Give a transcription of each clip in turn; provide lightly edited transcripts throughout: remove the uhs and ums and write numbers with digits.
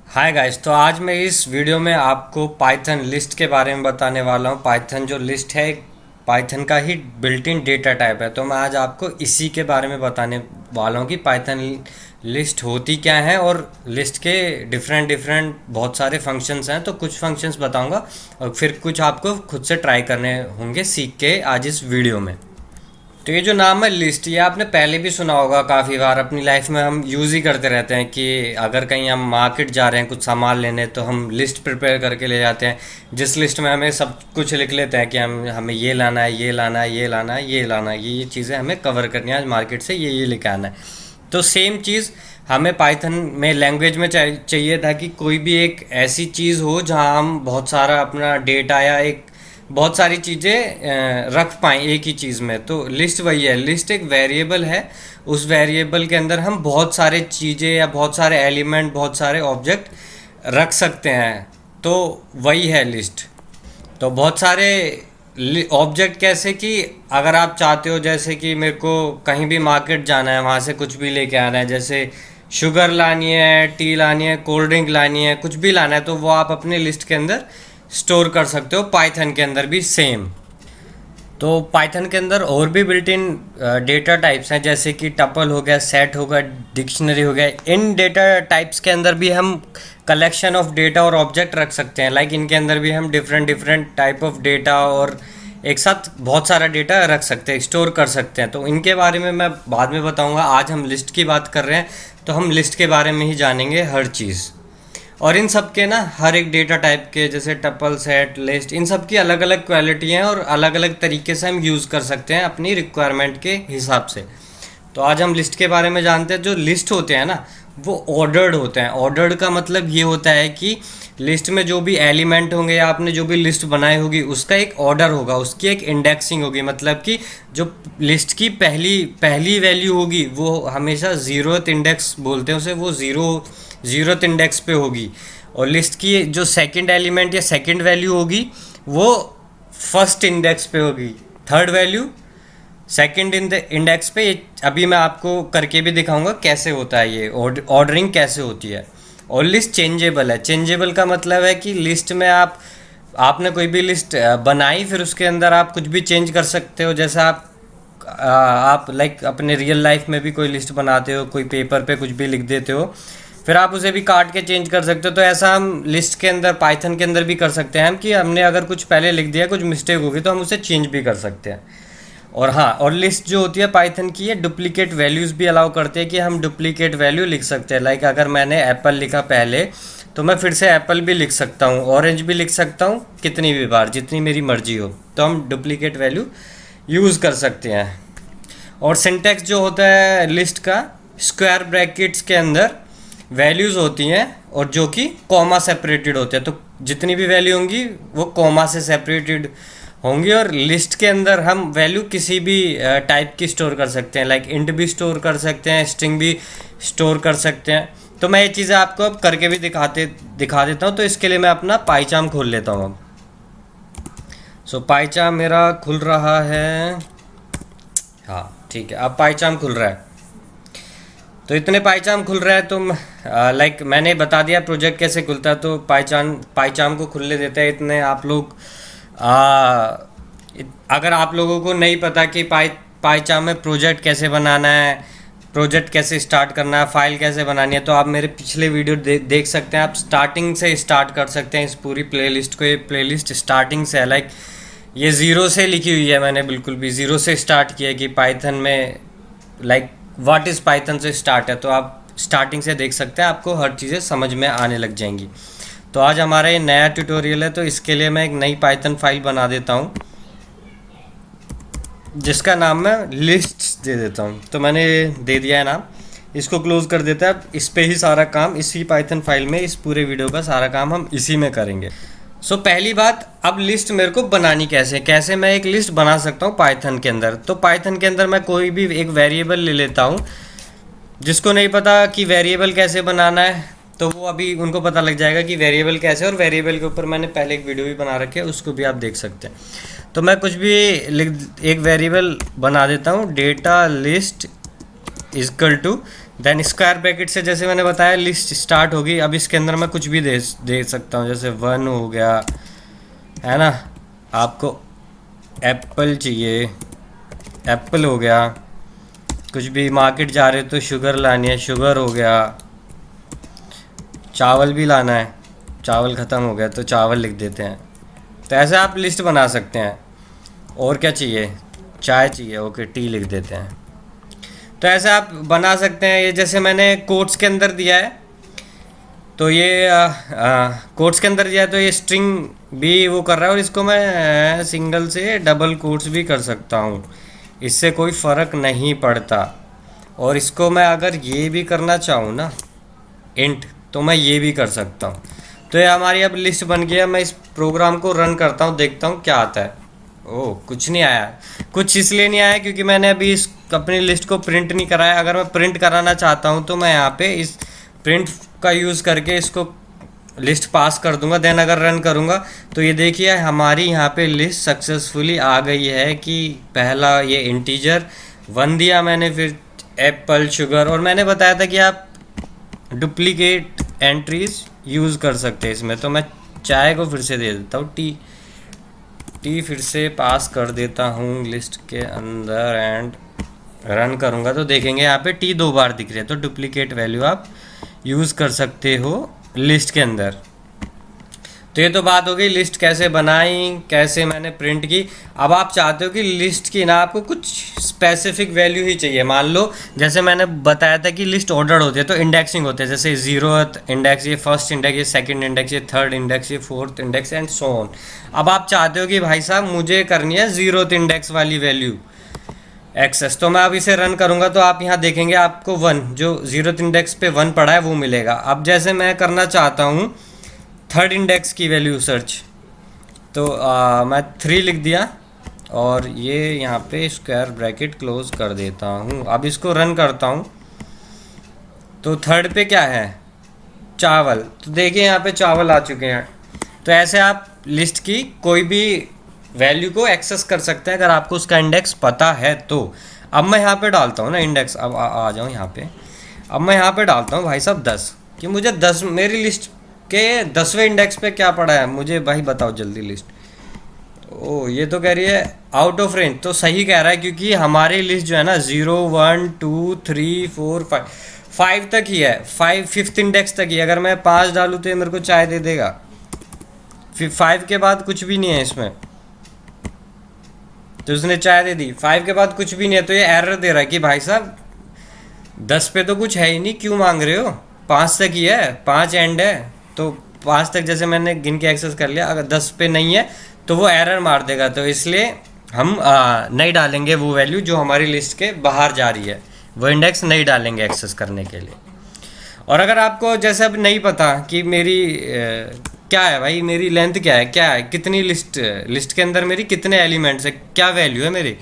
Hi guys. तो आज मैं इस वीडियो में आपको पाइथन लिस्ट के बारे में बताने वाला हूँ। पाइथन जो लिस्ट है एक पाइथन का ही बिल्ट इन डेटा टाइप है। तो मैं आज आपको इसी के बारे में बताने वाला हूँ कि पाइथन लिस्ट होती क्या है और लिस्ट के डिफरेंट डिफरेंट बहुत सारे फंक्शंस हैं। तो कुछ फंक्शंस बताऊँगा और फिर कुछ आपको खुद से ट्राई करने होंगे सीख के आज इस वीडियो में। तो ये जो नाम है लिस्ट, ये आपने पहले भी सुना होगा काफ़ी बार। अपनी लाइफ में हम यूज़ ही करते रहते हैं कि अगर कहीं हम मार्केट जा रहे हैं कुछ सामान लेने तो हम लिस्ट प्रिपेयर करके ले जाते हैं, जिस लिस्ट में हमें सब कुछ लिख लेते हैं कि हमें ये लाना है, ये लाना है, ये लाना है, ये लाना है, ये चीज़ें हमें कवर करनी है, आज मार्केट से ये लेके आना है। तो सेम चीज़ हमें पाइथन में लैंग्वेज में चाहिए था कि कोई भी एक ऐसी चीज़ हो जहाँ हम बहुत सारा अपना डेटा या एक बहुत सारी चीज़ें रख पाएँ एक ही चीज़ में। तो लिस्ट वही है। लिस्ट एक वेरिएबल है, उस वेरिएबल के अंदर हम बहुत सारे चीज़ें या बहुत सारे एलिमेंट, बहुत सारे ऑब्जेक्ट रख सकते हैं। तो वही है लिस्ट। तो बहुत सारे ऑब्जेक्ट कैसे कि अगर आप चाहते हो जैसे कि मेरे को कहीं भी मार्केट जाना है, वहाँ से कुछ भी लेके आना है, जैसे शुगर लानी है, टी लानी है, कोल्ड ड्रिंक लानी है, कुछ भी लाना है, तो वो आप अपने लिस्ट के अंदर स्टोर कर सकते हो। पाइथन के अंदर भी सेम। तो पाइथन के अंदर और भी बिल्ट इन डेटा टाइप्स हैं, जैसे कि टपल हो गया, सेट हो गया, डिक्शनरी हो गया। इन डेटा टाइप्स के अंदर भी हम कलेक्शन ऑफ डेटा और ऑब्जेक्ट रख सकते हैं। लाइक इनके अंदर भी हम different different type of data और एक साथ बहुत सारा डेटा रख सकते हैं, स्टोर कर सकते हैं। तो इनके बारे में मैं बाद में बताऊंगा। आज हम लिस्ट की बात कर रहे हैं तो हम लिस्ट के बारे में ही जानेंगे हर चीज़। और इन सब के ना हर एक डेटा टाइप के जैसे टपल, सेट, लिस्ट, इन सब की अलग अलग क्वालिटी हैं और अलग अलग तरीके से हम यूज़ कर सकते हैं अपनी रिक्वायरमेंट के हिसाब से। तो आज हम लिस्ट के बारे में जानते हैं। जो लिस्ट होते हैं ना वो ऑर्डर्ड होते हैं। ऑर्डर्ड का मतलब ये होता है कि लिस्ट में जो भी एलिमेंट होंगे या आपने जो भी लिस्ट बनाई होगी उसका एक ऑर्डर होगा, उसकी एक इंडेक्सिंग होगी। मतलब कि जो लिस्ट की पहली पहली वैल्यू होगी वो हमेशा ज़ीरोथ इंडेक्स बोलते हैं उसे, वो ज़ीरोथ इंडेक्स पे होगी। और लिस्ट की जो सेकंड एलिमेंट या सेकंड वैल्यू होगी वो फर्स्ट इंडेक्स पे होगी, third value second in the index पे। अभी मैं आपको करके भी दिखाऊंगा कैसे होता है, ये ऑर्डरिंग कैसे होती है। और लिस्ट चेंजेबल है। चेंजेबल का मतलब है कि लिस्ट में आपने कोई भी लिस्ट बनाई, फिर उसके अंदर आप कुछ भी चेंज कर सकते हो। जैसा आप लाइक अपने रियल लाइफ में भी कोई लिस्ट बनाते हो, कोई पेपर पे कुछ भी लिख देते हो, फिर आप उसे भी काट के चेंज कर सकते हो। तो ऐसा हम लिस्ट के अंदर, पाइथन के अंदर भी कर सकते हैं हम कि हमने अगर कुछ पहले लिख दिया, कुछ मिस्टेक होगी तो हम उसे चेंज भी कर सकते हैं। और हाँ, और लिस्ट जो होती है पाइथन की, ये डुप्लीकेट वैल्यूज़ भी अलाउ करते हैं कि हम डुप्लीकेट वैल्यू लिख सकते हैं। लाइक अगर मैंने एप्पल लिखा पहले तो मैं फिर से एप्पल भी लिख सकता हूँ, ऑरेंज भी लिख सकता हूँ, कितनी भी बार जितनी मेरी मर्जी हो। तो हम डुप्लीकेट वैल्यू यूज़ कर सकते हैं। और सिंटैक्स जो होता है लिस्ट का, स्क्वायर ब्रैकेट्स के अंदर वैल्यूज़ होती हैं और जो कि कॉमा सेपरेटेड होते हैं। तो जितनी भी वैल्यू होंगी वो कॉमा से सेपरेटेड होंगी। और लिस्ट के अंदर हम वैल्यू किसी भी टाइप की स्टोर कर सकते हैं। लाइक इंट भी स्टोर कर सकते हैं, स्ट्रिंग भी स्टोर कर सकते हैं। तो मैं ये चीज़ें आपको अब करके भी दिखा देता हूँ। तो इसके लिए मैं अपना पाइचार्म खोल लेता हूँ अब। सो पाइचार्म मेरा खुल रहा है। हाँ ठीक है, अब पाइचार्म खुल रहा है। तो इतने पाइचार्म खुल रहा है तो लाइक मैंने बता दिया प्रोजेक्ट कैसे खुलता है। तो पाइचार्म को खुलने देते हैं इतने आप लोग। अगर आप लोगों को नहीं पता कि पाइचार्म में प्रोजेक्ट कैसे बनाना है, प्रोजेक्ट कैसे स्टार्ट करना है, फाइल कैसे बनानी है, तो आप मेरे पिछले वीडियो देख सकते हैं। आप स्टार्टिंग से स्टार्ट कर सकते हैं इस पूरी प्लेलिस्ट को। ये प्लेलिस्ट स्टार्टिंग से है, लाइक ये ज़ीरो से लिखी हुई है। मैंने बिल्कुल भी ज़ीरो से स्टार्ट किया कि पाइथन में लाइक व्हाट इज़ पाइथन से स्टार्ट है। तो आप स्टार्टिंग से देख सकते हैं, आपको हर चीज़ें समझ में आने लग जाएंगी। तो आज हमारा ये नया ट्यूटोरियल है, तो इसके लिए मैं एक नई पाइथन फाइल बना देता हूँ जिसका नाम मैं लिस्ट्स दे देता हूँ। तो मैंने दे दिया है नाम, इसको क्लोज कर देता है। अब इस पे ही सारा काम, इसी पाइथन फाइल में, इस पूरे वीडियो का सारा काम हम इसी में करेंगे। सो पहली बात, अब लिस्ट मेरे को बनानी कैसे मैं एक लिस्ट बना सकता हूँ पाइथन के अंदर। तो पाइथन के अंदर मैं कोई भी एक वेरिएबल ले लेता हूँ। जिसको नहीं पता कि वेरिएबल कैसे बनाना है तो वो अभी उनको पता लग जाएगा कि वेरिएबल कैसे। और वेरिएबल के ऊपर मैंने पहले एक वीडियो भी बना रखी है, उसको भी आप देख सकते हैं। तो मैं कुछ भी एक वेरिएबल बना देता हूँ, data list is equal to then square bracket से जैसे मैंने बताया लिस्ट स्टार्ट होगी। अब इसके अंदर मैं कुछ भी दे सकता हूँ, जैसे 1 हो गया, है ना। आपको एप्पल चाहिए, एप्पल हो गया। कुछ भी मार्केट जा रहे हो तो शुगर लानी है, शुगर हो गया। चावल भी लाना है, चावल ख़त्म हो गया तो चावल लिख देते हैं। तो ऐसे आप लिस्ट बना सकते हैं। और क्या चाहिए, चाय चाहिए, ओके टी लिख देते हैं। तो ऐसे आप बना सकते हैं। ये जैसे मैंने कोट्स के अंदर दिया है, तो ये कोट्स के अंदर दिया है तो ये स्ट्रिंग भी वो कर रहा है, और इसको मैं सिंगल से डबल कोट्स भी कर सकता हूँ, इससे कोई फ़र्क नहीं पड़ता। और इसको मैं अगर ये भी करना चाहूँ ना इंट, तो मैं ये भी कर सकता हूँ। तो ये हमारी अब लिस्ट बन गया। मैं इस प्रोग्राम को रन करता हूँ, देखता हूँ क्या आता है। ओह, कुछ नहीं आया। कुछ इसलिए नहीं आया क्योंकि मैंने अभी इस अपनी लिस्ट को प्रिंट नहीं कराया। अगर मैं प्रिंट कराना चाहता हूँ तो मैं यहाँ पे इस प्रिंट का यूज़ करके इसको लिस्ट पास कर दूंगा। देन अगर रन करूँगा तो ये देखिए हमारी यहाँ पे लिस्ट सक्सेसफुली आ गई है कि पहला ये इंटीजर 1 दिया मैंने, फिर एप्पल, शुगर, और मैंने बताया था कि आप डुप्लीकेट एंट्रीज यूज़ कर सकते हैं इसमें। तो मैं चाय को फिर से दे देता हूँ टी, टी फिर से पास कर देता हूँ लिस्ट के अंदर एंड रन करूँगा तो देखेंगे यहाँ पे टी 2 बार दिख रही है। तो डुप्लीकेट वैल्यू आप यूज़ कर सकते हो लिस्ट के अंदर। तो ये तो बात हो गई लिस्ट कैसे बनाई, कैसे मैंने प्रिंट की। अब आप चाहते हो कि लिस्ट की ना आपको कुछ स्पेसिफिक वैल्यू ही चाहिए। मान लो जैसे मैंने बताया था कि लिस्ट ऑर्डर्ड होती है तो इंडेक्सिंग होते हैं, जैसे 0th इंडेक्स, ये फर्स्ट इंडेक्स, ये सेकंड इंडेक्स, ये थर्ड इंडेक्स, ये fourth index and so on. अब आप चाहते हो कि भाई साहब मुझे करनी है 0th इंडेक्स वाली वैल्यू एक्सेस। तो मैं अब इसे रन करूंगा तो आप यहाँ देखेंगे आपको 1 जो 0th इंडेक्स पे 1 पड़ा है वो मिलेगा। अब जैसे मैं करना चाहता हूँ थर्ड इंडेक्स की वैल्यू सर्च, तो मैं 3 लिख दिया और ये यहाँ पे स्क्वायर ब्रैकेट क्लोज कर देता हूँ। अब इसको रन करता हूँ तो थर्ड पे क्या है, चावल। तो देखिए यहाँ पे चावल आ चुके हैं। तो ऐसे आप लिस्ट की कोई भी वैल्यू को एक्सेस कर सकते हैं अगर आपको उसका इंडेक्स पता है तो। अब मैं यहाँ पे डालता हूँ ना इंडेक्स, अब आ जाऊँ यहाँ पे। अब मैं यहाँ पे डालता हूँ भाई साहब 10, कि मुझे 10 मेरी लिस्ट के 10वें इंडेक्स पे क्या पड़ा है मुझे भाई बताओ जल्दी लिस्ट। ओ ये तो कह रही है आउट ऑफ रेंज, तो सही कह रहा है क्योंकि हमारी लिस्ट जो है ना 0 1 2 3 4 5 तक ही है, 5th इंडेक्स तक ही। अगर मैं 5 डालूँ तो ये मेरे को चाय दे देगा। फिर 5 के बाद कुछ भी नहीं है इसमें, तो उसने चाय दे दी। 5 के बाद कुछ भी नहीं है तो ये एरर दे रहा है कि भाई साहब 10 पे तो कुछ है ही नहीं, क्यों मांग रहे हो। 5 तक ही है, 5 एंड है, तो 5 तक जैसे मैंने गिन के एक्सेस कर लिया। अगर 10 पे नहीं है तो वो एरर मार देगा। तो इसलिए हम नहीं डालेंगे वो वैल्यू जो हमारी लिस्ट के बाहर जा रही है, वो इंडेक्स नहीं डालेंगे एक्सेस करने के लिए। और अगर आपको जैसे अब नहीं पता कि मेरी क्या है भाई, मेरी लेंथ क्या है, कितनी लिस्ट के अंदर मेरी कितने एलिमेंट्स है, क्या वैल्यू है मेरी,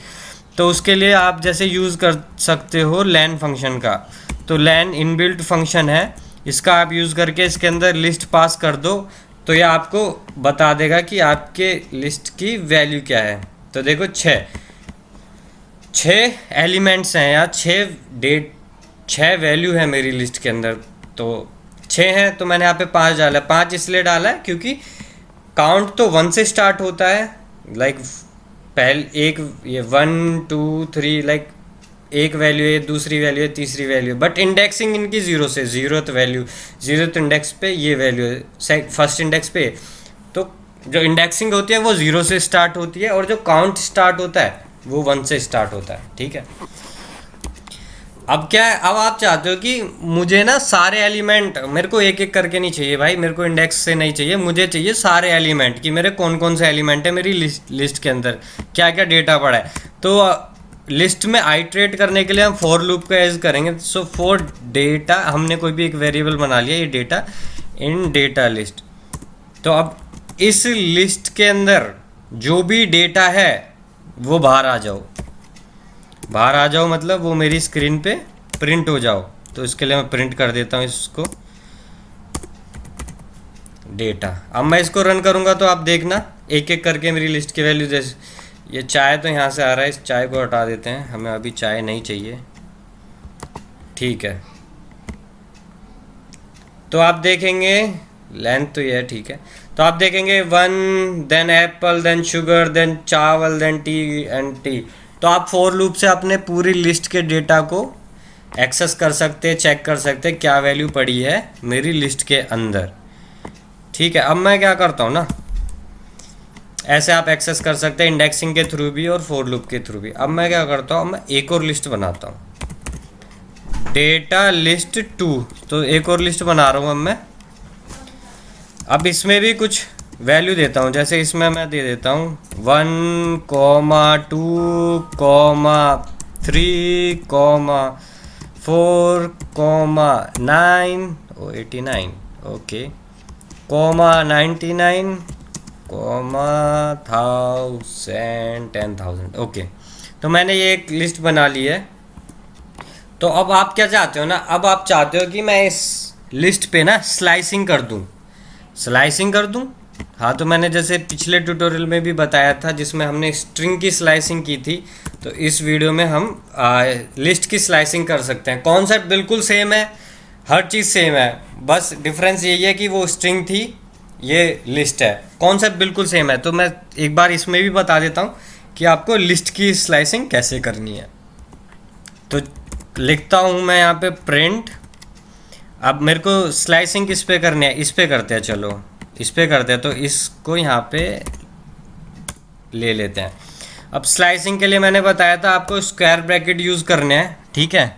तो उसके लिए आप जैसे यूज़ कर सकते हो लैन फंक्शन का। तो लैन इनबिल्ट फंक्शन है, इसका आप यूज़ करके इसके अंदर लिस्ट पास कर दो तो ये आपको बता देगा कि आपके लिस्ट की वैल्यू क्या है। तो देखो 6 एलिमेंट्स हैं या 6 वैल्यू है मेरी लिस्ट के अंदर। तो 6 हैं तो मैंने यहाँ पे 5 डाला है। 5 इसलिए डाला है क्योंकि काउंट तो 1 से स्टार्ट होता है, लाइक पहले एक ये 1 2 3 लाइक एक वैल्यू है, दूसरी वैल्यू है, तीसरी वैल्यू है, बट इंडेक्सिंग इनकी 0 से, 0th वैल्यू 0th इंडेक्स पे ये वैल्यू है, फर्स्ट इंडेक्स पे। तो जो इंडेक्सिंग होती है वो 0 से स्टार्ट होती है और जो काउंट स्टार्ट होता है वो 1 से स्टार्ट होता है, ठीक है। अब क्या है, अब आप चाहते हो कि मुझे ना सारे एलिमेंट, मेरे को एक एक करके नहीं चाहिए भाई, मेरे को इंडेक्स से नहीं चाहिए, मुझे चाहिए सारे एलिमेंट कि मेरे कौन कौन से एलिमेंट है मेरी लिस्ट के अंदर, क्या क्या डेटा पड़ा है। तो लिस्ट में आइट्रेट करने के लिए हम फॉर लूप का यूज करेंगे। सो फॉर डेटा, हमने कोई भी एक वेरिएबल बना लिया, ये डेटा इन डेटा लिस्ट। तो अब इस लिस्ट के अंदर जो भी डेटा है वो बाहर आ जाओ, बाहर आ जाओ मतलब वो मेरी स्क्रीन पे प्रिंट हो जाओ। तो इसके लिए मैं प्रिंट कर देता हूँ इसको डेटा। अब मैं इसको रन करूँगा तो आप देखना एक एक करके मेरी लिस्ट की वैल्यू, जैसे ये चाय तो यहाँ से आ रहा है, इस चाय को हटा देते हैं, हमें अभी चाय नहीं चाहिए, ठीक है। तो आप देखेंगे लेंथ तो ये है, ठीक है। तो आप देखेंगे 1, then apple, then sugar, then चावल, देन टी एंड टी। तो आप फॉर लूप से अपने पूरी लिस्ट के डेटा को एक्सेस कर सकते हैं, चेक कर सकते हैं क्या वैल्यू पड़ी है मेरी लिस्ट के अंदर, ठीक है। अब मैं क्या करता हूँ ना, ऐसे आप एक्सेस कर सकते हैं इंडेक्सिंग के थ्रू भी और फॉर लूप के थ्रू भी। अब मैं क्या करता हूँ, अब मैं एक और लिस्ट बनाता हूँ, डेटा लिस्ट 2। तो एक और लिस्ट बना रहा हूँ अब मैं। अब इसमें भी कुछ वैल्यू देता हूँ, जैसे इसमें मैं दे देता हूँ 1, 2, 3, 4, 9 ओ 89 ओके, 99, 1000, 10,000 ओके। तो मैंने ये एक लिस्ट बना ली है। तो अब आप क्या चाहते हो ना, अब आप चाहते हो कि मैं इस लिस्ट पे ना स्लाइसिंग कर दूं, स्लाइसिंग कर दूं। हाँ, तो मैंने जैसे पिछले ट्यूटोरियल में भी बताया था जिसमें हमने स्ट्रिंग की स्लाइसिंग की थी, तो इस वीडियो में हम लिस्ट की स्लाइसिंग कर सकते हैं। कॉन्सेप्ट बिल्कुल सेम है, हर चीज़ सेम है, बस डिफरेंस यही है कि वो स्ट्रिंग थी, ये लिस्ट है। कॉन्सेप्ट बिल्कुल सेम है। तो मैं एक बार इसमें भी बता देता हूँ कि आपको लिस्ट की स्लाइसिंग कैसे करनी है। तो लिखता हूँ मैं यहाँ पे प्रिंट। अब मेरे को स्लाइसिंग किस पे करनी है, इस पे करते हैं, चलो इस पे करते हैं। तो इसको यहाँ पे ले लेते हैं। अब स्लाइसिंग के लिए मैंने बताया था आपको स्क्वायर ब्रैकेट यूज़ करने हैं, ठीक है।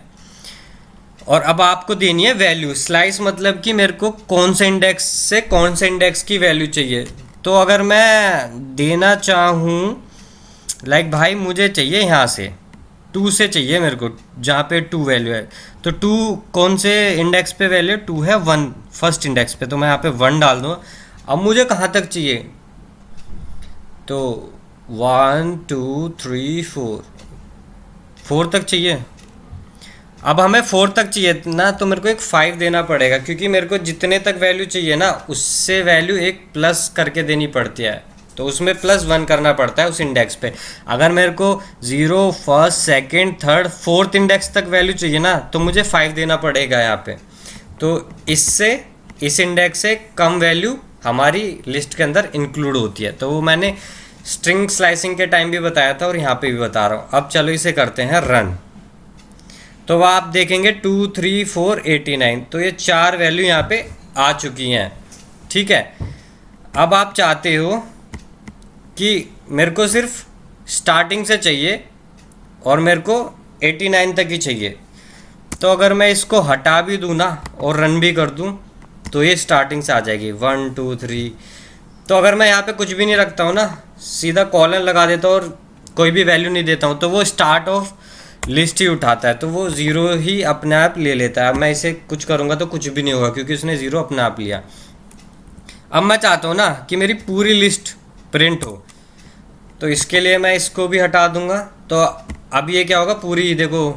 और अब आपको देनी है वैल्यू। स्लाइस मतलब कि मेरे को कौन से इंडेक्स से कौन से इंडेक्स की वैल्यू चाहिए। तो अगर मैं देना चाहूँ लाइक भाई मुझे चाहिए यहाँ से 2 से चाहिए मेरे को, जहाँ पे 2 वैल्यू है। तो 2 कौन से इंडेक्स पे वैल्यू 2 है, 1 फर्स्ट इंडेक्स पे। तो मैं यहाँ पे 1 डाल दूँ। अब मुझे कहाँ तक चाहिए, तो 1 2 3 4 तक चाहिए। अब हमें 4 तक चाहिए ना, तो मेरे को एक 5 देना पड़ेगा, क्योंकि मेरे को जितने तक वैल्यू चाहिए ना उससे वैल्यू एक प्लस करके देनी पड़ती है। तो उसमें +1 करना पड़ता है उस इंडेक्स पे। अगर मेरे को 0, 1st, 2nd, 3rd, 4th index तक वैल्यू चाहिए ना, तो मुझे 5 देना पड़ेगा यहाँ पे। तो इससे इस इंडेक्स से कम वैल्यू हमारी लिस्ट के अंदर इंक्लूड होती है। तो वो मैंने स्ट्रिंग स्लाइसिंग के टाइम भी बताया था और यहाँ पे भी बता रहा हूँ। अब चलो इसे करते हैं रन। तो आप देखेंगे 2, 3, 4, 89। तो ये 4 वैल्यू यहाँ पे आ चुकी हैं, ठीक है। अब आप चाहते हो कि मेरे को सिर्फ स्टार्टिंग से चाहिए और मेरे को 89 तक ही चाहिए। तो अगर मैं इसको हटा भी दूँ ना और रन भी कर दूँ, तो ये स्टार्टिंग से आ जाएगी 1 2 3। तो अगर मैं यहाँ पे कुछ भी नहीं रखता हूँ ना, सीधा कॉलन लगा देता हूँ और कोई भी वैल्यू नहीं देता हूँ, तो वो स्टार्ट ऑफ लिस्ट ही उठाता है। तो वो 0 ही अपने आप ले लेता है। अब मैं इसे कुछ करूँगा तो कुछ भी नहीं होगा, क्योंकि उसने 0 अपने आप लिया। अब मैं चाहता हूँ ना कि मेरी पूरी लिस्ट प्रिंट हो, तो इसके लिए मैं इसको भी हटा दूंगा। तो अब ये क्या होगा, पूरी देखो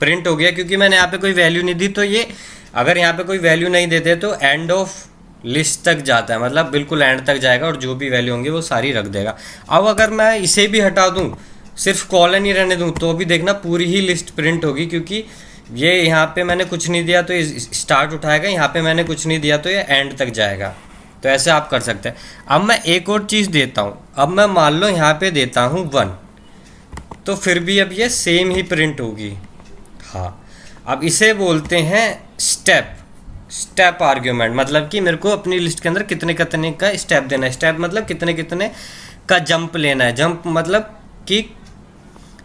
प्रिंट हो गया, क्योंकि मैंने यहाँ पे कोई वैल्यू नहीं दी। तो ये अगर यहाँ पे कोई वैल्यू नहीं देते तो एंड ऑफ लिस्ट तक जाता है, मतलब बिल्कुल एंड तक जाएगा और जो भी वैल्यू होंगी वो सारी रख देगा। अब अगर मैं इसे भी हटा दूँ, सिर्फ कॉलन ही रहने दूँ, तो भी देखना पूरी ही लिस्ट प्रिंट होगी, क्योंकि ये यहाँ पे मैंने कुछ नहीं दिया तो ये स्टार्ट उठाएगा, यहाँ पे मैंने कुछ नहीं दिया तो ये एंड तक जाएगा। तो ऐसे आप कर सकते हैं। अब मैं एक और चीज़ देता हूँ। अब मैं मान लो यहाँ पे देता हूँ 1, तो फिर भी अब ये सेम ही प्रिंट होगी। हाँ, अब इसे बोलते हैं स्टेप आर्ग्यूमेंट, मतलब कि मेरे को अपनी लिस्ट के अंदर कितने कितने का स्टेप देना है। स्टेप मतलब कितने कितने का जंप लेना है। जंप मतलब कि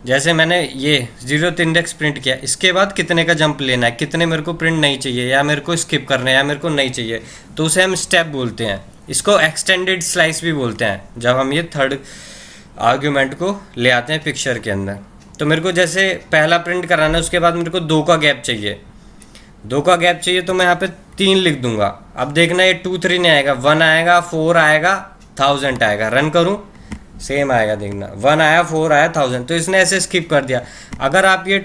जैसे मैंने ये 0th इंडेक्स प्रिंट किया, इसके बाद कितने का जंप लेना है, कितने मेरे को प्रिंट नहीं चाहिए या मेरे को स्किप करना है या मेरे को नहीं चाहिए, तो उसे हम स्टेप बोलते हैं। इसको एक्सटेंडेड स्लाइस भी बोलते हैं, जब हम ये थर्ड आर्ग्यूमेंट को ले आते हैं पिक्चर के अंदर। तो मेरे को जैसे पहला प्रिंट कराना है, उसके बाद मेरे को 2 का गैप चाहिए, 2 का गैप चाहिए, तो मैं यहाँ पे 3 लिख दूंगा। अब देखना ये 2 3 नहीं आएगा, 1 आएगा, 4 आएगा, 1000 आएगा। रन करूँ, सेम आएगा, देखना 1 आया, 4 आया, 1000। तो इसने ऐसे स्किप कर दिया। अगर आप ये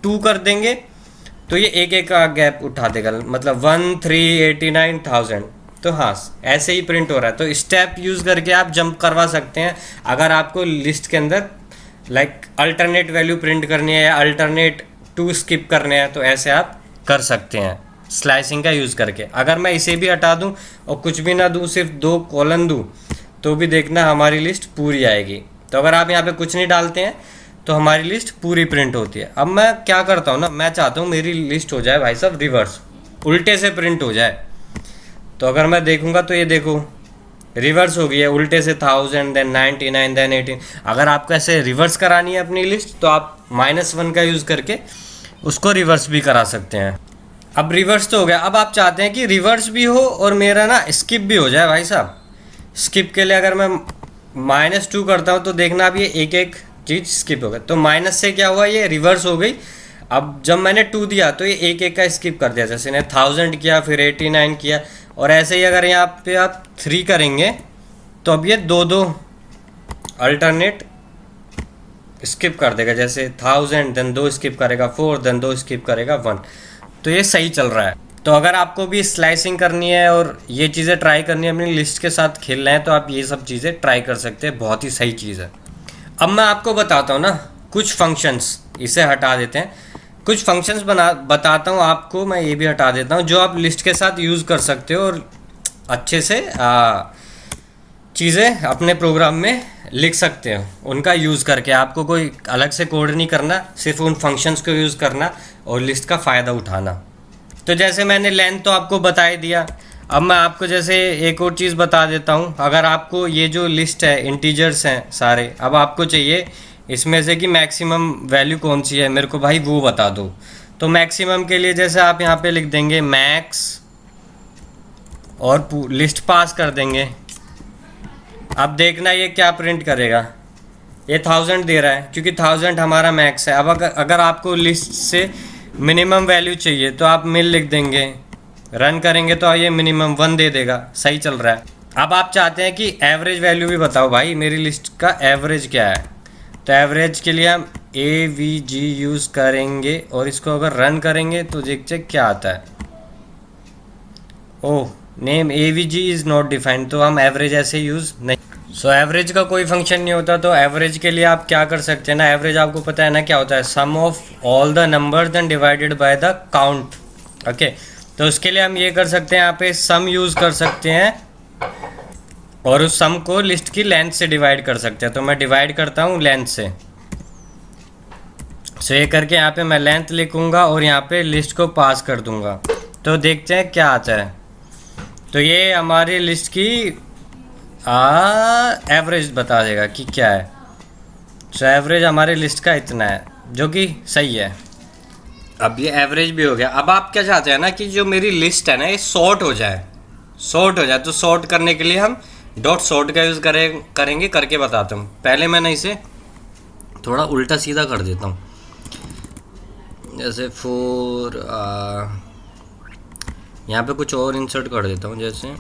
2 कर देंगे तो ये एक का गैप उठा देगा, मतलब 1 3 89 1000। तो हाँ, ऐसे ही प्रिंट हो रहा है। तो स्टेप यूज़ करके आप जंप करवा सकते हैं। अगर आपको लिस्ट के अंदर लाइक अल्टरनेट वैल्यू प्रिंट करनी है या अल्टरनेट 2 स्किप करने हैं, तो ऐसे आप कर सकते हैं। स्लाइसिंग का यूज़ करके। अगर मैं इसे भी हटा दूं और कुछ भी ना दूं, सिर्फ 2 कॉलन दूं, तो भी देखना हमारी लिस्ट पूरी आएगी। तो अगर आप यहाँ पे कुछ नहीं डालते हैं तो हमारी लिस्ट पूरी प्रिंट होती है। अब मैं क्या करता हूँ ना, मैं चाहता हूँ मेरी लिस्ट हो जाए भाई साहब रिवर्स, उल्टे से प्रिंट हो जाए। तो अगर मैं देखूँगा तो ये देखो रिवर्स हो गई है, उल्टे से 1000 देन 99 देन 18। अगर आपको ऐसे रिवर्स करानी है अपनी लिस्ट तो आप -1 का यूज़ करके उसको रिवर्स भी करा सकते हैं। अब रिवर्स तो हो गया, अब आप चाहते हैं कि रिवर्स भी हो और मेरा ना स्किप भी हो जाए भाई साहब। स्किप के लिए अगर मैं -2 करता हूँ तो देखना अब ये एक एक चीज़ स्किप हो गया। तो माइनस से क्या हुआ, ये रिवर्स हो गई। अब जब मैंने 2 दिया तो ये एक एक का स्किप कर दिया, जैसे ने 1000 किया फिर 89 किया, और ऐसे ही अगर यहाँ पे आप 3 करेंगे तो अब ये 2 अल्टरनेट स्किप कर देगा, जैसे 1000 देन 2 स्किप करेगा 4 देन 2 स्किप करेगा 1। तो ये सही चल रहा है। तो अगर आपको भी स्लाइसिंग करनी है और ये चीज़ें ट्राई करनी है, अपनी लिस्ट के साथ खेलना है, तो आप ये सब चीज़ें ट्राई कर सकते हैं, बहुत ही सही चीज़ है। अब मैं आपको बताता हूँ ना कुछ फंक्शंस, इसे हटा देते हैं, कुछ फंक्शंस बताता हूँ आपको, मैं ये भी हटा देता हूँ, जो आप लिस्ट के साथ यूज़ कर सकते हो और अच्छे से चीज़ें अपने प्रोग्राम में लिख सकते हो उनका यूज़ करके। आपको कोई अलग से कोड नहीं करना, सिर्फ उन फंक्शंस को यूज़ करना और लिस्ट का फ़ायदा उठाना। तो जैसे मैंने लेंथ तो आपको बता ही दिया, अब मैं आपको जैसे एक और चीज़ बता देता हूँ। अगर आपको ये जो लिस्ट है इंटीजर्स हैं सारे, अब आपको चाहिए इसमें से कि मैक्सिमम वैल्यू कौन सी है, मेरे को भाई वो बता दो। तो मैक्सिमम के लिए जैसे आप यहाँ पे लिख देंगे मैक्स और लिस्ट पास कर देंगे। अब देखना ये क्या प्रिंट करेगा, ये 1000 दे रहा है क्योंकि 1000 हमारा मैक्स है। अब अगर आपको लिस्ट से मिनिमम वैल्यू चाहिए तो आप मिल लिख देंगे, रन करेंगे तो ये मिनिमम 1 दे देगा, सही चल रहा है। अब आप चाहते हैं कि एवरेज वैल्यू भी बताओ भाई मेरी लिस्ट का एवरेज क्या है, तो एवरेज के लिए हम AVG यूज़ करेंगे और इसको अगर रन करेंगे तो देखते क्या आता है। Oh, name AVG is not defined, तो हम एवरेज ऐसे यूज़ नहीं। सो एवरेज का कोई फंक्शन नहीं होता। तो एवरेज के लिए आप क्या कर सकते हैं ना, एवरेज आपको पता है ना क्या होता है, sum of all the numbers then divided by the count. Okay, तो उसके लिए हम ये कर सकते हैं, यहाँ पे सम यूज़ कर सकते हैं और उस सम को लिस्ट की लेंथ से डिवाइड कर सकते हैं। तो मैं डिवाइड करता हूँ लेंथ से। सो ये करके यहाँ पे मैं लेंथ लिखूँगा और यहाँ पे लिस्ट को पास कर दूँगा, तो देखते हैं क्या आता है। तो ये हमारी लिस्ट की एवरेज बता देगा कि क्या है। सो एवरेज हमारे लिस्ट का इतना है, जो कि सही है। अब ये एवरेज भी हो गया। अब आप क्या चाहते हैं ना कि जो मेरी लिस्ट है ना ये सॉर्ट हो जाए, सॉर्ट हो जाए। तो सॉर्ट करने के लिए हम डॉट सॉर्ट का यूज़ करेंगे, करके बताता हूँ। पहले मैंने इसे थोड़ा उल्टा सीधा कर देता हूँ, जैसे फोर यहाँ पे कुछ और इंसर्ट कर देता हूँ, जैसे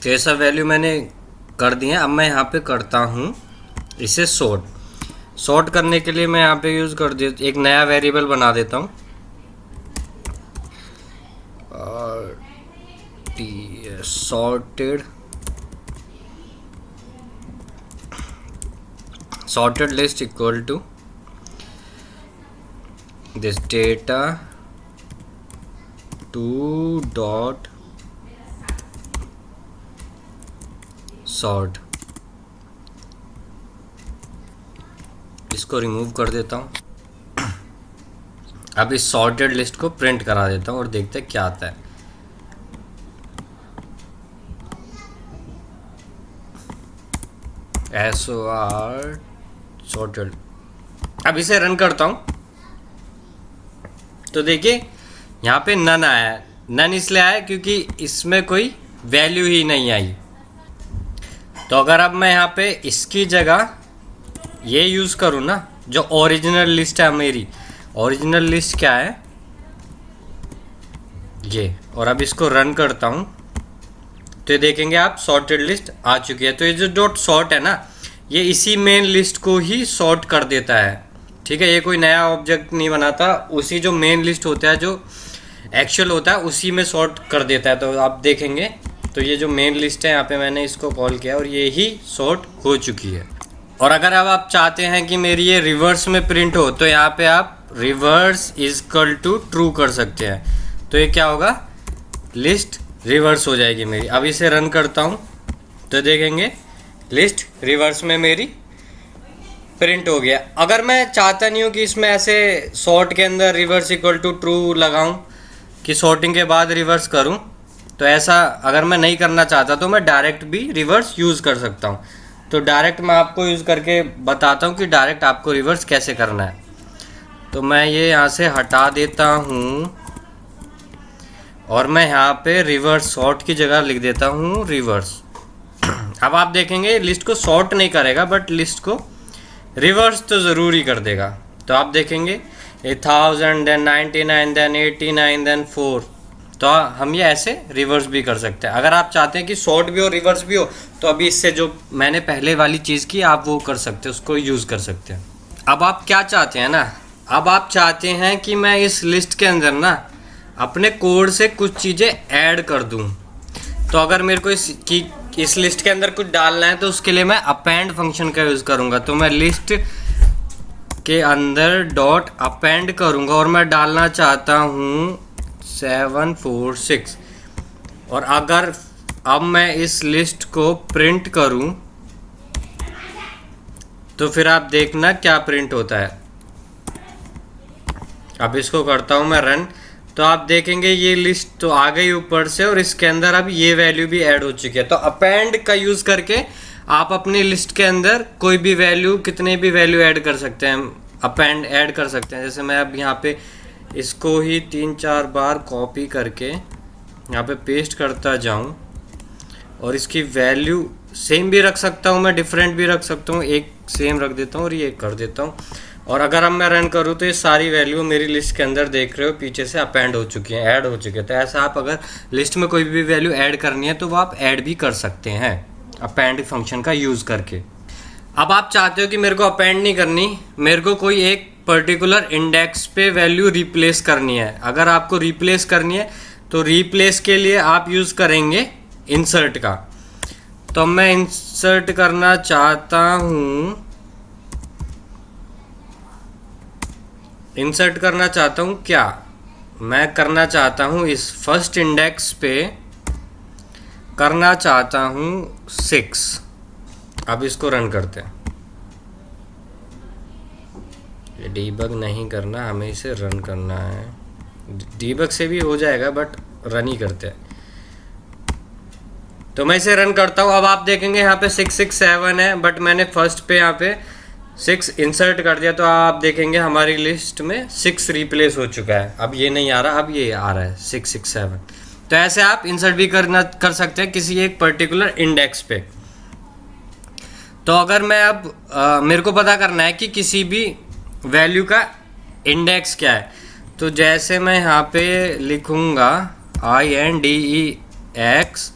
ये सब वैल्यू मैंने कर दी है। अब मैं यहाँ पे करता हूँ इसे सॉर्ट करने के लिए मैं यहाँ पे यूज़ कर दे, एक नया वेरिएबल बना देता हूँ sorted list equal to this data to dot sort। इसको रिमूव कर देता हूँ। अब इस सॉर्टेड लिस्ट को प्रिंट करा देता हूँ और देखते हैं क्या आता है। SOR sorted. अब इसे रन करता हूँ तो देखिए यहाँ पे नन आया है। नन इसलिए आया क्योंकि इसमें कोई वैल्यू ही नहीं आई। तो अगर अब मैं यहाँ पे इसकी जगह ये यूज़ करूँ ना, जो ओरिजिनल लिस्ट है मेरी, ओरिजिनल लिस्ट क्या है ये, और अब इसको रन करता हूँ तो ये देखेंगे आप सॉर्टेड लिस्ट आ चुकी है। तो ये जो डॉट सॉर्ट है ना, ये इसी मेन लिस्ट को ही सॉर्ट कर देता है। ठीक है, ये कोई नया ऑब्जेक्ट नहीं बनाता, उसी जो मेन लिस्ट होता है, जो एक्चुअल होता है, उसी में सॉर्ट कर देता है। तो आप देखेंगे तो ये जो मेन लिस्ट है यहाँ पे मैंने इसको कॉल किया और ये ही सॉर्ट हो चुकी है। और अगर अब आप चाहते हैं कि मेरी ये रिवर्स में प्रिंट हो तो यहाँ पे आप रिवर्स इजकल टू ट्रू कर सकते हैं। तो ये क्या होगा, लिस्ट रिवर्स हो जाएगी मेरी। अब इसे रन करता हूँ तो देखेंगे लिस्ट रिवर्स में मेरी प्रिंट हो गया। अगर मैं चाहता नहीं हूँ कि इसमें ऐसे सॉर्ट के अंदर रिवर्स इक्वल टू ट्रू लगाऊं कि सॉर्टिंग के बाद रिवर्स करूं, तो ऐसा अगर मैं नहीं करना चाहता तो मैं डायरेक्ट भी रिवर्स यूज़ कर सकता हूं। तो डायरेक्ट मैं आपको यूज़ करके बताता हूं कि डायरेक्ट आपको रिवर्स कैसे करना है। तो मैं ये यहाँ से हटा देता हूँ और मैं यहाँ पे रिवर्स सॉर्ट की जगह लिख देता हूँ रिवर्स। अब आप देखेंगे लिस्ट को सॉर्ट नहीं करेगा बट लिस्ट को रिवर्स तो ज़रूर ही कर देगा। तो आप देखेंगे 1000 देन 99 देन 89 देन 4। तो हम ये ऐसे रिवर्स भी कर सकते हैं। अगर आप चाहते हैं कि सॉर्ट भी हो रिवर्स भी हो तो अभी इससे जो मैंने पहले वाली चीज़ की आप वो कर सकते हैं, उसको यूज़ कर सकते हैं। अब आप क्या चाहते हैं ना, अब आप चाहते हैं कि मैं इस लिस्ट के अंदर ना अपने कोड से कुछ चीज़ें ऐड कर दूं। तो अगर मेरे को इस लिस्ट के अंदर कुछ डालना है तो उसके लिए मैं अपेंड फंक्शन का यूज़ करूँगा। तो मैं लिस्ट के अंदर डॉट अपेंड करूँगा और मैं डालना चाहता हूँ 746। और अगर अब मैं इस लिस्ट को प्रिंट करूँ तो फिर आप देखना क्या प्रिंट होता है। अब इसको करता हूँ मैं रन, तो आप देखेंगे ये लिस्ट तो आ गई ऊपर से और इसके अंदर अब ये वैल्यू भी ऐड हो चुकी है। तो अपेंड का यूज़ करके आप अपनी लिस्ट के अंदर कोई भी वैल्यू, कितने भी वैल्यू ऐड कर सकते हैं, अपेंड ऐड कर सकते हैं। जैसे मैं अब यहाँ पे इसको ही 3-4 बार कॉपी करके यहाँ पे पेस्ट करता जाऊँ और इसकी वैल्यू सेम भी रख सकता हूँ, मैं डिफरेंट भी रख सकता हूँ, एक सेम रख देता हूँ और ये कर देता हूँ। और अगर अब मैं रन करूँ तो ये सारी वैल्यू मेरी लिस्ट के अंदर देख रहे हो पीछे से अपेंड हो चुकी हैं, ऐड हो चुकी है। तो ऐसा आप अगर लिस्ट में कोई भी वैल्यू ऐड करनी है तो वो आप ऐड भी कर सकते हैं अपेंड फंक्शन का यूज़ करके। अब आप चाहते हो कि मेरे को अपेंड नहीं करनी, मेरे को कोई एक पर्टिकुलर इंडेक्स पे वैल्यू रिप्लेस करनी है। अगर आपको रिप्लेस करनी है तो रिप्लेस के लिए आप यूज़ करेंगे इंसर्ट का। तो मैं इंसर्ट करना चाहता हूँ, इंसर्ट करना चाहता हूँ क्या, मैं करना चाहता हूँ इस फर्स्ट इंडेक्स पे करना चाहता हूँ 6। अब इसको रन करते हैं। ये डीबग नहीं करना, हमें इसे रन करना है। डीबग से भी हो जाएगा बट रन ही करते हैं। तो मैं इसे रन करता हूँ। अब आप देखेंगे यहाँ पे 667 है बट मैंने फर्स्ट पे यहाँ पे 6 इंसर्ट कर दिया। तो आप देखेंगे हमारी लिस्ट में 6 रिप्लेस हो चुका है। अब ये नहीं आ रहा, अब ये आ रहा है 667। तो ऐसे आप इंसर्ट भी कर सकते हैं किसी एक पर्टिकुलर इंडेक्स पे। तो अगर मैं अब मेरे को पता करना है कि किसी भी वैल्यू का इंडेक्स क्या है, तो जैसे मैं यहाँ पे लिखूँगा INDEX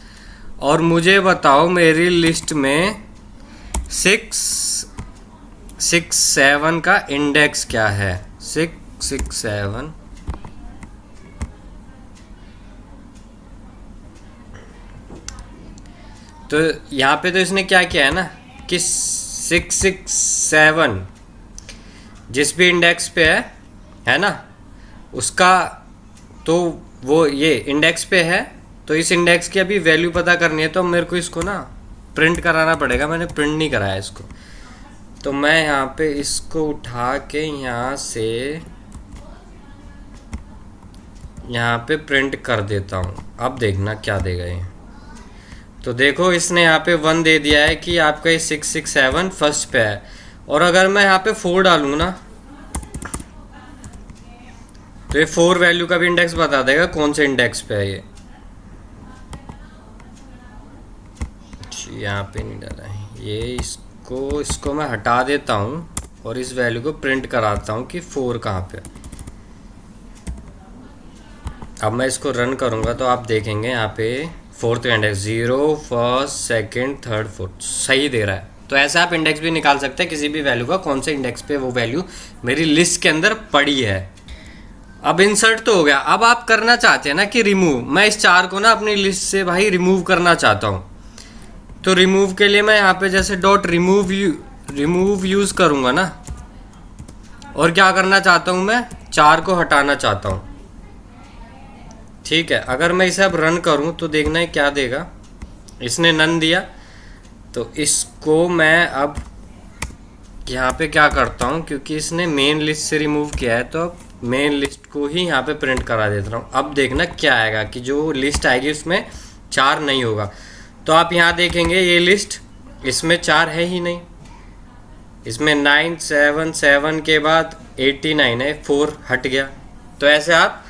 और मुझे बताओ मेरी लिस्ट में 667 का इंडेक्स क्या है। 667 तो यहाँ पे तो इसने क्या किया है ना कि 667 जिस भी इंडेक्स पे है ना, उसका तो वो ये इंडेक्स पे है। तो इस इंडेक्स की अभी वैल्यू पता करनी है तो मेरे को इसको ना प्रिंट कराना पड़ेगा। मैंने प्रिंट नहीं कराया इसको, तो मैं यहाँ पे इसको उठा के यहाँ से यहाँ पे प्रिंट कर देता हूँ। अब देखना क्या देगा ये। तो देखो इसने यहाँ पे 1 दे दिया है कि आपका ये 667 फर्स्ट पे है। और अगर मैं यहाँ पे 4 डालूँ ना तो ये 4 वैल्यू का भी इंडेक्स बता देगा कौन से इंडेक्स पे है ये। यहाँ पे नहीं डाला है ये, इसको मैं हटा देता हूँ और इस वैल्यू को प्रिंट कराता हूँ कि 4 कहाँ पे। अब मैं इसको रन करूँगा तो आप देखेंगे यहाँ पे 4th index 0 1st 2nd 3rd 4th सही दे रहा है। तो ऐसे आप इंडेक्स भी निकाल सकते हैं किसी भी वैल्यू का, कौन से इंडेक्स पे वो वैल्यू मेरी लिस्ट के अंदर पड़ी है। अब इंसर्ट तो हो गया। अब आप करना चाहते हैं ना कि रिमूव, मैं इस 4 को ना अपनी लिस्ट से भाई रिमूव करना चाहता हूँ। तो रिमूव के लिए मैं यहाँ पे जैसे डॉट रिमूव रिमूव यूज़ करूँगा ना, और क्या करना चाहता हूँ मैं, 4 को हटाना चाहता हूँ। ठीक है, अगर मैं इसे अब रन करूँ तो देखना है क्या देगा। इसने नन दिया, तो इसको मैं अब यहाँ पे क्या करता हूँ, क्योंकि इसने मेन लिस्ट से रिमूव किया है तो अब मेन लिस्ट को ही यहाँ पे प्रिंट करा देता हूँ। अब देखना क्या आएगा कि जो लिस्ट आएगी उसमें 4 नहीं होगा। तो आप यहाँ देखेंगे ये लिस्ट, इसमें 4 है ही नहीं, इसमें 9 7 7 के बाद 89 है, 4 हट गया। तो ऐसे आप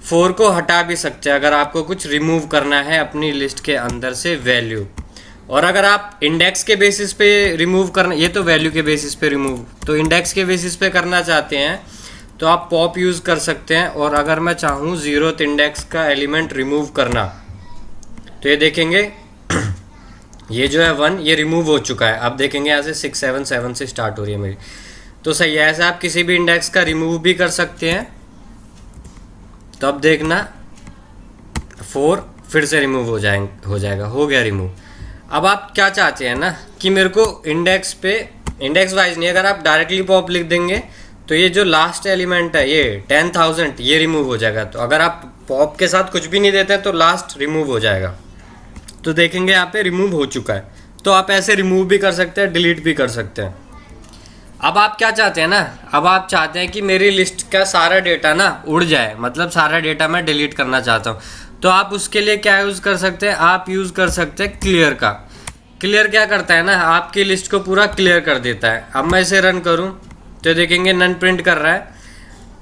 4 को हटा भी सकते हैं अगर आपको कुछ रिमूव करना है अपनी लिस्ट के अंदर से वैल्यू। और अगर आप इंडेक्स के बेसिस पे रिमूव करना, ये तो वैल्यू के बेसिस पे रिमूव, तो इंडेक्स के बेसिस पे करना चाहते हैं तो आप पॉप यूज़ कर सकते हैं। और अगर मैं चाहूँ 0th इंडेक्स का एलिमेंट रिमूव करना, तो ये देखेंगे ये जो है 1, ये रिमूव हो चुका है। आप देखेंगे यहाँ से 6 7 7 से स्टार्ट हो रही है मेरी, तो सही है। ऐसे आप किसी भी इंडेक्स का रिमूव भी कर सकते हैं। तो अब देखना 4 फिर से रिमूव हो जाएगा, हो गया रिमूव। अब आप क्या चाहते हैं ना कि मेरे को इंडेक्स पे, इंडेक्स वाइज नहीं, अगर आप डायरेक्टली पॉप लिख देंगे तो ये जो लास्ट एलिमेंट है ये 10,000 ये रिमूव हो जाएगा। तो अगर आप पॉप के साथ कुछ भी नहीं देते हैं तो लास्ट रिमूव हो जाएगा। तो देखेंगे यहाँ पे रिमूव हो चुका है। तो आप ऐसे रिमूव भी कर सकते हैं, डिलीट भी कर सकते हैं। अब आप क्या चाहते हैं ना, अब आप चाहते हैं कि मेरी लिस्ट का सारा डेटा ना उड़ जाए, मतलब सारा डेटा मैं डिलीट करना चाहता हूँ। तो आप उसके लिए क्या यूज़ कर सकते हैं, आप यूज़ कर सकते हैं क्लियर का। क्लियर क्या करता है ना, आपकी लिस्ट को पूरा क्लियर कर देता है। अब मैं इसे रन करूँ तो देखेंगे नन प्रिंट कर रहा है।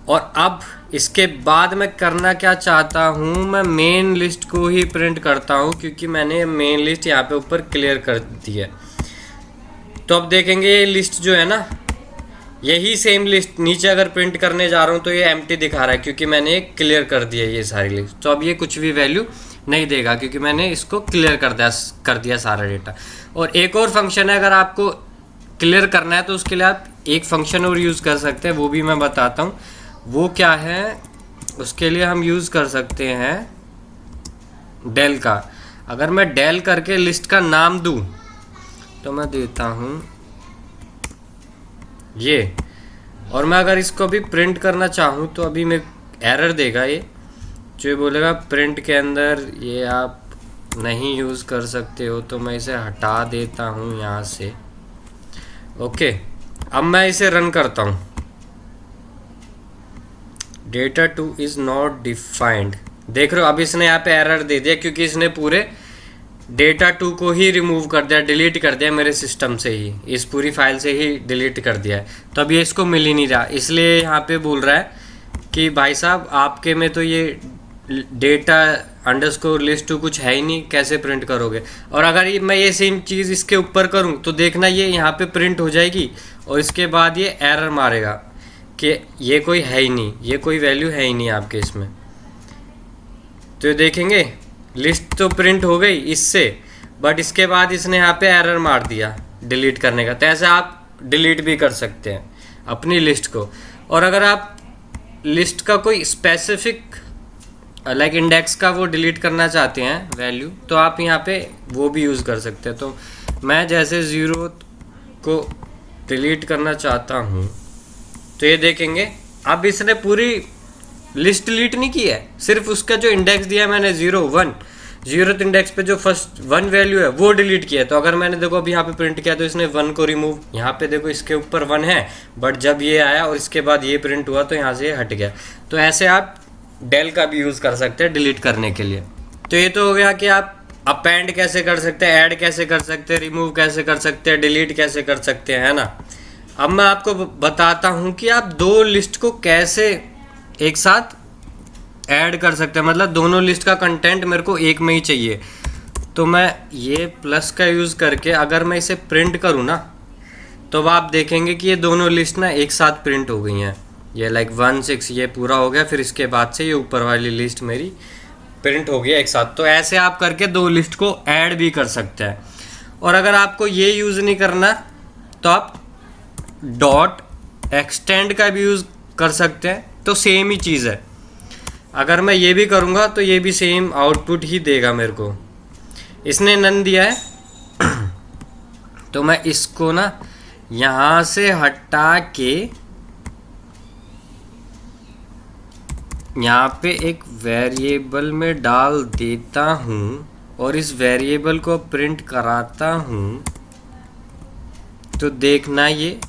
और अब इसके बाद मैं करना क्या चाहता हूँ, मैं मेन लिस्ट को ही प्रिंट करता हूँ, क्योंकि मैंने मेन लिस्ट यहाँ पे ऊपर क्लियर कर दी है। तो अब देखेंगे ये लिस्ट जो है ना, यही सेम लिस्ट नीचे अगर प्रिंट करने जा रहा हूँ तो ये एम्प्टी दिखा रहा है, क्योंकि मैंने क्लियर कर दिया ये सारी लिस्ट। तो अब ये कुछ भी वैल्यू नहीं देगा, क्योंकि मैंने इसको क्लियर कर दिया सारा डेटा। और एक और फंक्शन है, अगर आपको क्लियर करना है तो उसके लिए आप एक फंक्शन और यूज़ कर सकते हैं, वो भी मैं बताता हूँ वो क्या है। उसके लिए हम यूज़ कर सकते हैं डेल का। अगर मैं डेल करके लिस्ट का नाम दूँ तो मैं देता हूँ ये, और मैं अगर इसको भी प्रिंट करना चाहूँ तो अभी मैं एरर देगा ये, जो ये बोलेगा प्रिंट के अंदर ये आप नहीं यूज़ कर सकते हो। तो मैं इसे हटा देता हूँ यहाँ से। ओके, अब मैं इसे रन करता हूँ। डेटा 2 इज़ नॉट डिफाइंड, देख रहे हो अब इसने यहाँ पे एरर दे दिया, क्योंकि इसने पूरे डेटा 2 को ही रिमूव कर दिया, डिलीट कर दिया मेरे सिस्टम से ही, इस पूरी फाइल से ही डिलीट कर दिया है। तो अब ये इसको मिल ही नहीं रहा, इसलिए यहाँ पे बोल रहा है कि भाई साहब आपके में तो ये डेटा अंडरस्कोर लिस्ट 2 कुछ है ही नहीं, कैसे प्रिंट करोगे। और अगर मैं ये सेम चीज़ इसके ऊपर करूँ तो देखना ये यहाँ पे प्रिंट हो जाएगी, और इसके बाद ये एरर मारेगा कि ये कोई है ही नहीं, ये कोई वैल्यू है ही नहीं आपके इसमें। तो देखेंगे लिस्ट तो प्रिंट हो गई इससे, बट इसके बाद इसने यहाँ पे एरर मार दिया डिलीट करने का। तो ऐसे आप डिलीट भी कर सकते हैं अपनी लिस्ट को। और अगर आप लिस्ट का कोई स्पेसिफिक लाइक इंडेक्स का वो डिलीट करना चाहते हैं वैल्यू, तो आप यहाँ पे वो भी यूज़ कर सकते हैं। तो मैं जैसे 0 को डिलीट करना चाहता हूँ तो ये देखेंगे अब इसने पूरी लिस्ट डिलीट नहीं की है, सिर्फ उसका जो इंडेक्स दिया मैंने 0 1, 0th इंडेक्स पे जो फर्स्ट 1 वैल्यू है वो डिलीट किया है। तो अगर मैंने देखो अभी यहाँ पे प्रिंट किया तो इसने 1 को रिमूव, यहाँ पे देखो इसके ऊपर 1 है, बट जब ये आया और इसके बाद ये प्रिंट हुआ तो यहाँ से ये हट गया। तो ऐसे आप डेल का भी यूज़ कर सकते हैं डिलीट करने के लिए। तो ये तो हो गया कि आप अपेंड कैसे कर सकते हैं, ऐड कैसे कर सकते हैं, रिमूव कैसे कर सकते हैं, डिलीट कैसे कर सकते हैं, है ना। अब मैं आपको बताता हूँ कि आप 2 लिस्ट को कैसे एक साथ ऐड कर सकते हैं, मतलब दोनों लिस्ट का कंटेंट मेरे को एक में ही चाहिए। तो मैं ये प्लस का यूज़ करके अगर मैं इसे प्रिंट करूँ ना, तो अब आप देखेंगे कि ये दोनों लिस्ट ना एक साथ प्रिंट हो गई हैं। ये लाइक 1 6 ये पूरा हो गया, फिर इसके बाद से ये ऊपर वाली लिस्ट मेरी प्रिंट हो गया एक साथ। तो ऐसे आप करके 2 लिस्ट को ऐड भी कर सकते हैं। और अगर आपको ये यूज़ नहीं करना तो आप डॉट एक्सटेंड का भी यूज़ कर सकते हैं, तो सेम ही चीज़ है। अगर मैं ये भी करूँगा तो ये भी सेम आउटपुट ही देगा मेरे को। इसने नन दिया है तो मैं इसको ना यहाँ से हटा के यहाँ पे एक वेरिएबल में डाल देता हूँ और इस वेरिएबल को प्रिंट कराता हूँ, तो देखना ये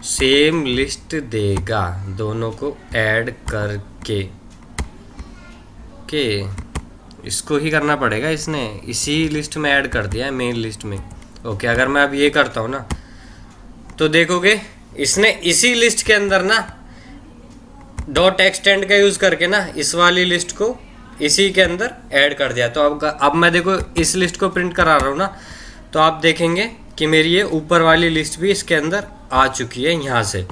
सेम लिस्ट देगा दोनों को ऐड करके के। इसको ही करना पड़ेगा, इसने इसी लिस्ट में ऐड कर दिया है, मेन लिस्ट में। ओके, अगर मैं अब ये करता हूँ ना, तो देखोगे इसने इसी लिस्ट के अंदर ना डॉट एक्सटेंड का यूज़ करके ना इस वाली लिस्ट को इसी के अंदर ऐड कर दिया। तो अब मैं देखो इस लिस्ट को प्रिंट करा रहा हूँ ना, तो आप देखेंगे कि मेरी ये ऊपर वाली लिस्ट भी इसके अंदर आ चुकी है यहाँ से।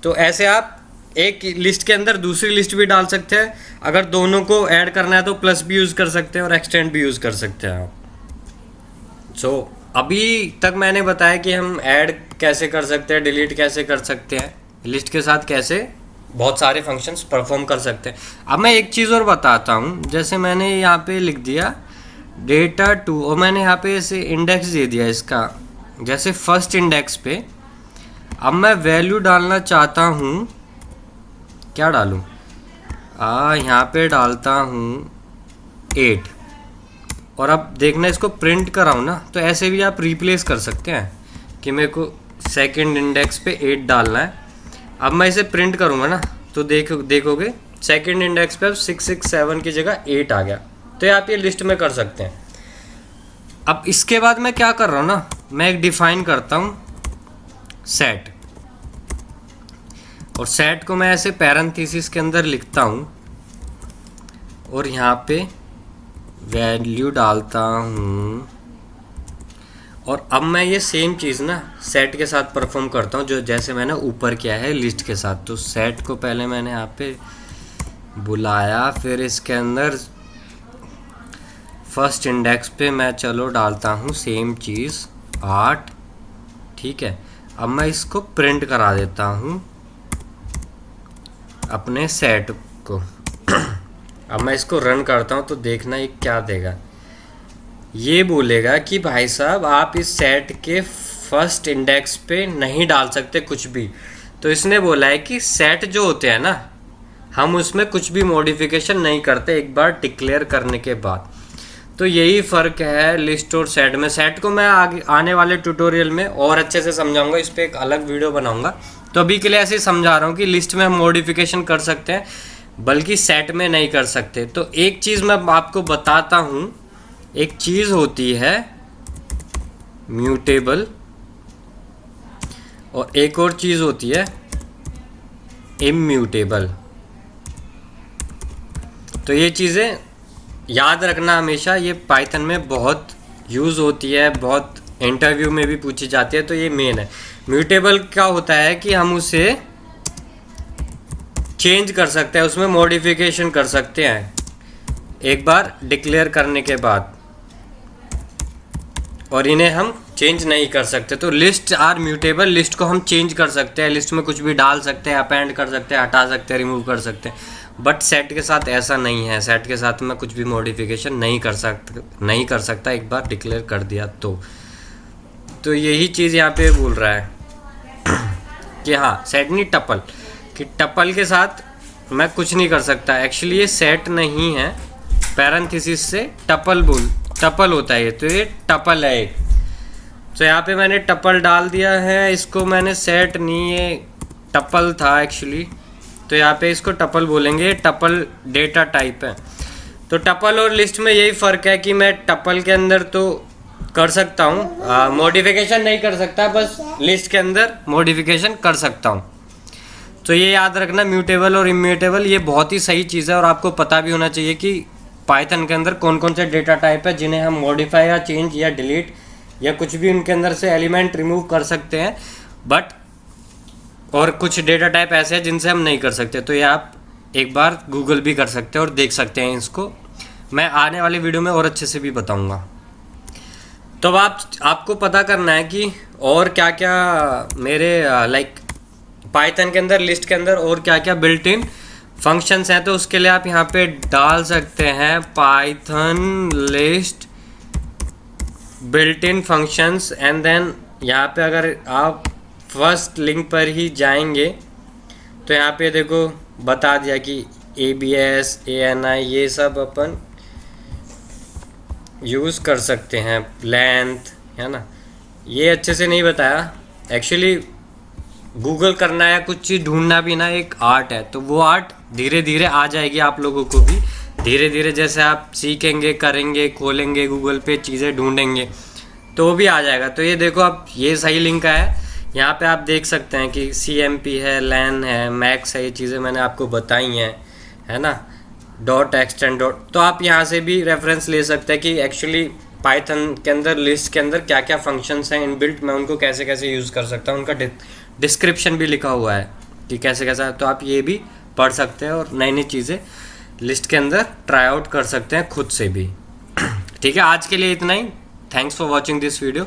तो ऐसे आप एक लिस्ट के अंदर दूसरी लिस्ट भी डाल सकते हैं। अगर दोनों को ऐड करना है तो प्लस भी यूज़ कर सकते हैं और एक्सटेंड भी यूज़ कर सकते हैं आप। सो अभी तक मैंने बताया कि हम ऐड कैसे कर सकते हैं, डिलीट कैसे कर सकते हैं, लिस्ट के साथ कैसे बहुत सारे फंक्शंस परफॉर्म कर सकते हैं। अब मैं एक चीज़ और बताता हूँ। जैसे मैंने यहाँ पे लिख दिया डेटा टू और मैंने यहाँ पे ऐसे इंडेक्स दे दिया इसका, जैसे फर्स्ट इंडेक्स पे। अब मैं वैल्यू डालना चाहता हूँ, क्या डालूँ? यहाँ पे डालता हूँ 8 और अब देखना इसको प्रिंट कराऊँ ना, तो ऐसे भी आप रिप्लेस कर सकते हैं कि मेरे को सेकंड इंडेक्स पे 8 डालना है। अब मैं इसे प्रिंट करूँगा ना, तो देखोगे सेकंड इंडेक्स पे अब 667 की जगह 8 आ गया। तो आप ये लिस्ट में कर सकते हैं। अब इसके बाद मैं क्या कर रहा हूँ ना, मैं एक डिफाइन करता हूँ सेट, और सेट को मैं ऐसे पैरेंथेसिस के अंदर लिखता हूँ और यहाँ पे वैल्यू डालता हूँ। और अब मैं ये सेम चीज़ ना सेट के साथ परफॉर्म करता हूँ, जो जैसे मैंने ऊपर किया है लिस्ट के साथ। तो सेट को पहले मैंने यहाँ पे बुलाया, फिर इसके अंदर फर्स्ट इंडेक्स पे मैं चलो डालता हूँ सेम चीज़ 8, ठीक है। अब मैं इसको प्रिंट करा देता हूँ अपने सेट को। अब मैं इसको रन करता हूँ तो देखना ये क्या देगा। ये बोलेगा कि भाई साहब आप इस सेट के फर्स्ट इंडेक्स पे नहीं डाल सकते कुछ भी। तो इसने बोला है कि सेट जो होते हैं ना, हम उसमें कुछ भी मॉडिफिकेशन नहीं करते एक बार डिक्लेयर करने के बाद। तो यही फ़र्क है लिस्ट और सेट में। सेट को मैं आगे आने वाले ट्यूटोरियल में और अच्छे से समझाऊंगा, इस पर एक अलग वीडियो बनाऊंगा। तो अभी के लिए ऐसे ही समझा रहा हूँ कि लिस्ट में हम मॉडिफिकेशन कर सकते हैं, बल्कि सेट में नहीं कर सकते। तो एक चीज़ मैं आपको बताता हूँ, एक चीज़ होती है म्यूटेबल और एक और चीज़ होती है इम्यूटेबल। तो ये चीज़ें याद रखना हमेशा, ये पाइथन में बहुत यूज़ होती है, बहुत इंटरव्यू में भी पूछी जाती है। तो ये मेन है। म्यूटेबल क्या होता है कि हम उसे चेंज कर सकते हैं, उसमें मॉडिफिकेशन कर सकते हैं एक बार डिक्लेयर करने के बाद, और इन्हें हम चेंज नहीं कर सकते। तो लिस्ट आर म्यूटेबल, लिस्ट को हम चेंज कर सकते हैं, लिस्ट में कुछ भी डाल सकते हैं, अपेंड कर सकते हैं, हटा सकते हैं, रिमूव कर सकते हैं। बट सेट के साथ ऐसा नहीं है। सेट के साथ मैं कुछ भी मॉडिफिकेशन नहीं कर सकता एक बार डिक्लेयर कर दिया तो यही चीज़ यहाँ पे बोल रहा है कि हाँ सेट नहीं टपल, कि टपल के साथ मैं कुछ नहीं कर सकता। एक्चुअली ये सेट नहीं है, पैरेंथेसिस से टपल होता है ये, तो ये टपल है एक। तो यहाँ पे मैंने टपल डाल दिया है, इसको मैंने सेट नहीं, ये टपल था एक्चुअली। तो यहाँ पे इसको टपल बोलेंगे, टपल डेटा टाइप है। तो टपल और लिस्ट में यही फ़र्क है कि मैं टपल के अंदर तो कर सकता हूँ, मॉडिफिकेशन नहीं कर सकता, बस लिस्ट के अंदर मॉडिफिकेशन कर सकता हूँ। तो ये याद रखना, म्यूटेबल और इम्यूटेबल ये बहुत ही सही चीज़ है, और आपको पता भी होना चाहिए कि पाइथन के अंदर कौन कौन से डेटा टाइप है जिन्हें हम मॉडिफाई या चेंज या डिलीट या कुछ भी उनके अंदर से एलिमेंट रिमूव कर सकते हैं। बट और कुछ डेटा टाइप ऐसे हैं जिनसे हम नहीं कर सकते। तो ये आप एक बार गूगल भी कर सकते हैं और देख सकते हैं इसको। मैं आने वाले वीडियो में और अच्छे से भी बताऊंगा। तो अब आपको पता करना है कि और क्या क्या मेरे लाइक पाइथन के अंदर लिस्ट के अंदर और क्या क्या बिल्ट इन फंक्शंस हैं। तो उसके लिए आप यहाँ पे डाल सकते हैं Python list built in functions, and then यहाँ पे अगर आप फर्स्ट लिंक पर ही जाएंगे तो यहाँ पे देखो बता दिया कि ABS ANI ये सब अपन यूज़ कर सकते हैं, लेंथ है ना। ये अच्छे से नहीं बताया एक्चुअली। गूगल करना या कुछ चीज़ ढूंढना भी ना एक आर्ट है, तो वो आर्ट धीरे धीरे आ जाएगी आप लोगों को भी। धीरे धीरे जैसे आप सीखेंगे, करेंगे, खोलेंगे गूगल पे चीज़ें ढूंढेंगे तो वो भी आ जाएगा। तो ये देखो अब ये सही लिंक है, यहाँ पे आप देख सकते हैं कि CMP है, लैन है, मैक्स है, ये चीज़ें मैंने आपको बताई हैं, है ना। डॉट एक्सटेंड डॉट, तो आप यहाँ से भी रेफरेंस ले सकते हैं कि एक्चुअली पाइथन के अंदर लिस्ट के अंदर क्या क्या फंक्शंस हैं इनबिल्ट, मैं उनको कैसे कैसे यूज़ कर सकता हूँ। उनका डिस्क्रिप्शन भी लिखा हुआ है कि कैसे कैसा, तो आप ये भी पढ़ सकते हैं और नई नई चीज़ें लिस्ट के अंदर ट्राई आउट कर सकते हैं खुद से भी। ठीक है, आज के लिए इतना ही। Thanks for watching this video.